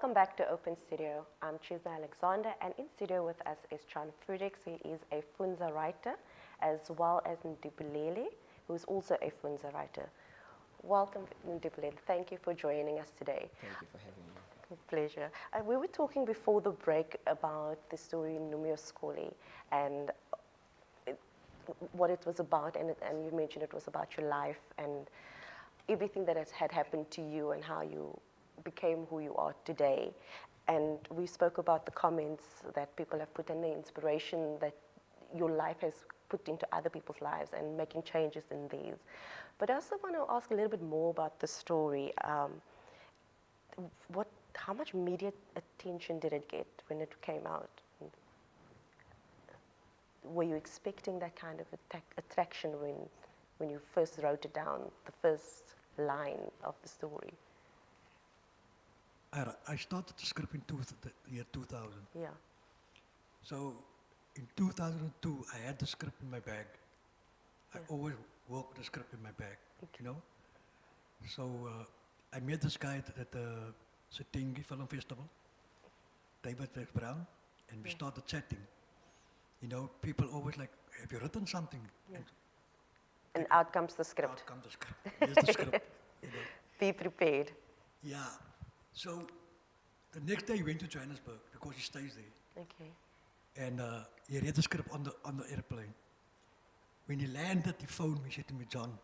Welcome back to Open Studio. I'm Chisna Alexander, and in studio with us is John Fredericks. He is a Funza writer, as well as Ndibulele, who is also a Funza writer. Welcome, Ndibulele. Thank you for joining us today. Thank you for having me. Pleasure. We were talking before the break about the story Numio Skoli and what it was about, and you mentioned it was about your life and everything that had happened to you and how you became who you are today. And we spoke about the comments that people have put and the inspiration that your life has put into other people's lives and making changes in these. But I also want to ask a little bit more about the story. How much media attention did it get when it came out? Were you expecting that kind of attraction when you first wrote it down, the first line of the story? I started the script in the year 2000. Yeah. So in 2002, I had the script in my bag. Yeah. I always walk the script in my bag, you know. So I met this guy at the SEG3 Film Festival, David Brown, and we started chatting. You know, people always like, have you written something? Yeah. And out comes the script. Out comes the script. Here's the script. You know. Be prepared. Yeah. So the next day he went to Johannesburg because he stays there. Okay. And he read the script on the airplane. When he landed, he phoned me, he said to me, John,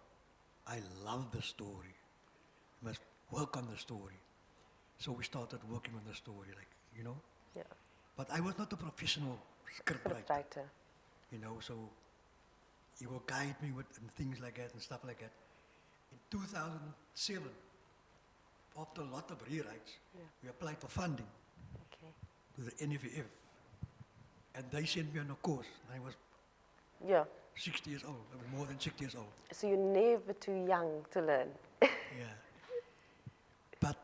I love the story. You must work on the story. So we started working on the story, like, you know. Yeah. But I was not a professional script writer. You know, so he will guide me with and things like that and stuff like that. In 2007, after a lot of rewrites, we applied for funding to the NFF. And they sent me on a course. I was 60 years old, I was more than 60 years old. So you're never too young to learn. Yeah. But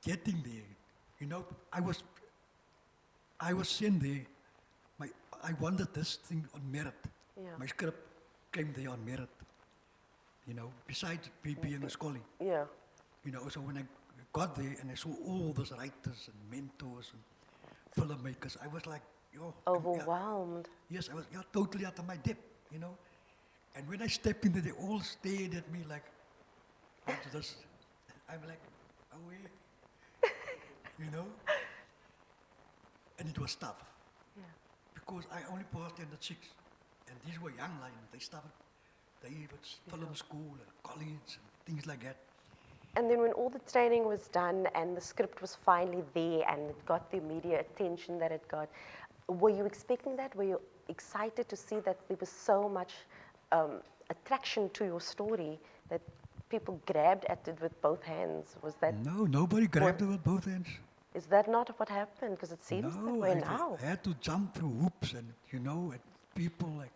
getting there, you know, I was sent there, I wanted this thing on merit. Yeah. My script came there on merit, you know, besides being a scholar. Yeah. You know, so when I got there and I saw all those writers and mentors and filmmakers, I was like, yo. Overwhelmed. Yes, I was totally out of my depth, you know. And when I stepped in there, they all stared at me like this. I'm like, oh yeah, you know. And it was tough. Yeah. Because I only passed in the 6, and these were young lions. They would film school and college and things like that. And then when all the training was done and the script was finally there and it got the media attention that it got, were you expecting that? Were you excited to see that there was so much attraction to your story that people grabbed at it with both hands? Was that? No, nobody grabbed it with both hands. Is that not what happened? Because it seems that way now. I had to jump through hoops and, you know, and people like,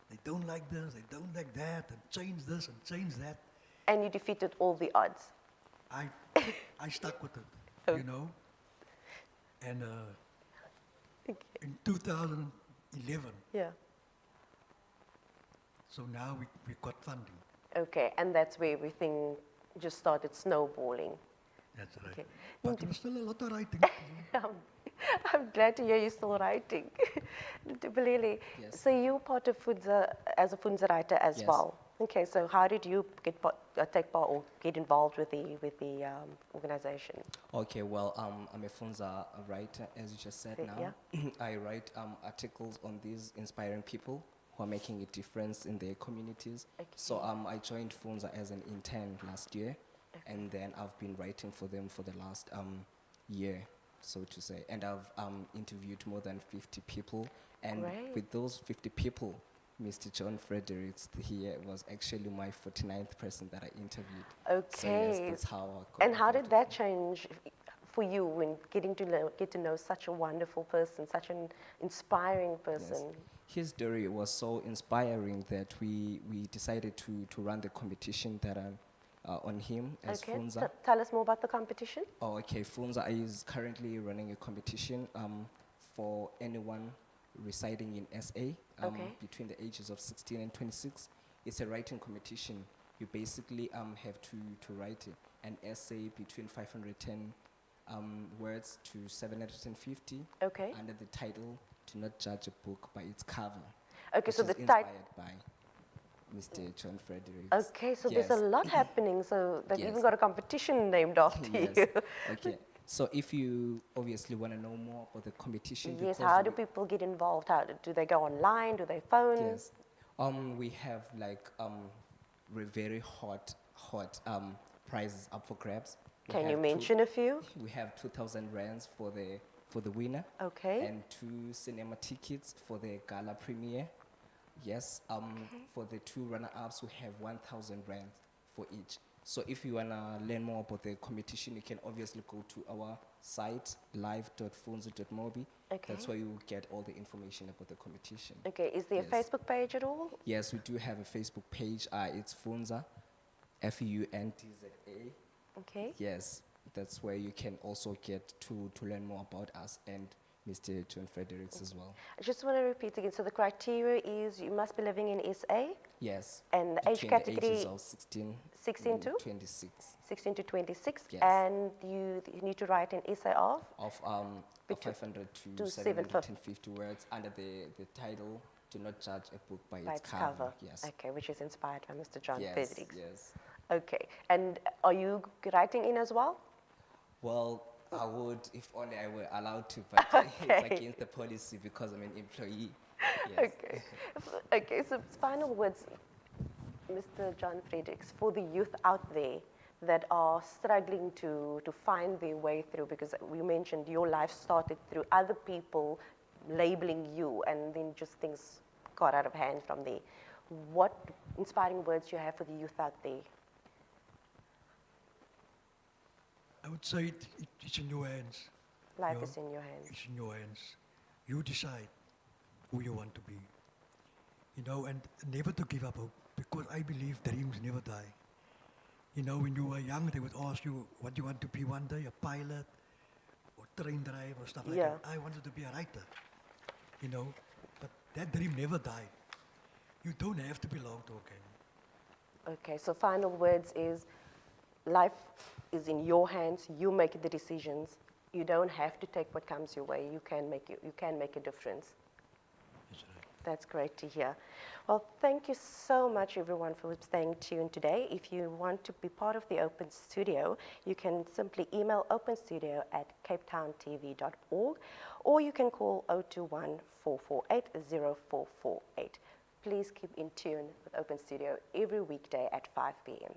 they don't like this, they don't like that, and change this and change that. And you defeated all the odds. I stuck with it, you know. And in 2011, so now we got funding. Okay, and that's where everything just started snowballing. That's right. Okay. But there was still a lot of writing. I'm glad to hear you're still writing. Ndibulele, Yes. so you're part of Funza as a Funza writer as well. Okay, so how did you take part or get involved with the organization? Okay, well, I'm a Funza writer, as you just said now. Yeah. I write articles on these inspiring people who are making a difference in their communities. Okay. So I joined Funza as an intern last year, and then I've been writing for them for the last year, so to say. And I've interviewed more than 50 people, and with those 50 people, Mr. John Fredericks here was actually my 49th person that I interviewed. Okay. So yes, that's how I got And how did involved that with change for you when get to know such a wonderful person, such an inspiring person? Yes. His story was so inspiring that we decided to run the competition that on him as Funza. Tell us more about the competition. Oh, okay. Funza is currently running a competition for anyone residing in SA between the ages of 16 and 26. It's a writing competition. You basically have to write an essay between 510 words to 750 Okay. under the title "Do Not Judge a Book by Its Cover," Okay, which so is the inspired title. by Mr. John Fredericks. Okay, so there's a Yes. lot happening. So they've even Yes. got a competition named after Yes. you. Okay. So if you obviously want to know more about the competition, Yes. because How do people get involved? How do they go online? Do they phone? yes, we have like very hot prizes up for grabs. We Can you have mention a few? We have 2,000 rands for the winner. Okay. And 2 cinema tickets for the gala premiere. Yes. For the 2 runner-ups, we have 1,000 rands for each. So if you wanna learn more about the competition, you can obviously go to our site live.funza.mobi. Okay. That's where you get all the information about the competition. Okay. Is there Yes. a Facebook page at all? Yes, we do have a Facebook page. It's Funza, FUNTZA. Okay. Yes, that's where you can also get to learn more about us and Mr. John Fredericks as well. I just want to repeat again. So the criteria is you must be living in SA, Yes. and the age between category the ages of 16, 16 to 26 16 to 26, Yes. and you need to write an essay of. of Between 500 to to 750. 750 words under the title "Do Not Judge a Book by, By its its cover." cover. Yes. Okay, which is inspired by Mr. John Yes. Fredericks. Yes. Okay, and are you writing in as well? Well, I would if only I were allowed to, but Okay. it's against the policy because I'm an employee. Yes. Okay. Okay, so final words, Mr. John Fredericks, for the youth out there that are struggling to find their way through, because you mentioned your life started through other people labeling you, and then just things got out of hand from there. What inspiring words you have for the youth out there? I would say it's in your hands. Life you know. is in your hands. It's in your hands. You decide who you want to be. You know, and never to give up hope, because I believe dreams never die. You know, when you were young, they would ask you what you want to be one day, a pilot or train driver or stuff like Yeah. that. I wanted to be a writer, you know, but that dream never died. You don't have to belong to a gang. Okay, so final words is life is in your hands. You make the decisions. You don't have to take what comes your way. You can make a difference. That's right. That's great to hear. Well, thank you so much, everyone, for staying tuned today. If you want to be part of the Open Studio, you can simply email openstudio@capetowntv.org, or you can call 021 448 0448. Please keep in tune with Open Studio every weekday at 5 p.m.